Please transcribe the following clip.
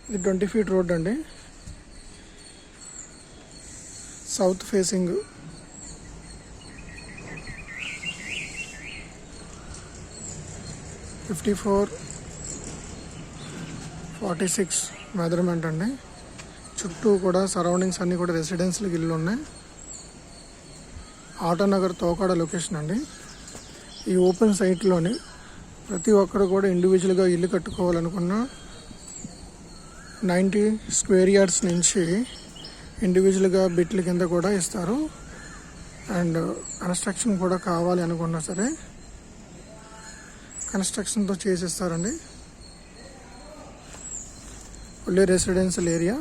ఇది 20 feet road అండి. South facing. (54-46) measurement అండి. చుట్టూ కూడా సరౌండింగ్స్ అన్నీ కూడా రెసిడెన్షియల్ ఇల్లు ఉన్నాయి. ఆటోనగర్ తోకాడ లొకేషన్ అండి. ఈ ఓపెన్ సైట్లోని ప్రతి ఒక్కరు కూడా ఇండివిజువల్గా ఇల్లు కట్టుకోవాలనుకున్న 90 square yards నుంచి ఇండివిజువల్గా బిట్ల కింద కూడా ఇస్తారు. అండ్ కన్స్ట్రక్షన్ కూడా కావాలి అనుకున్నా సరే కన్స్ట్రక్షన్తో చేసిస్తారండి. Fully residential area.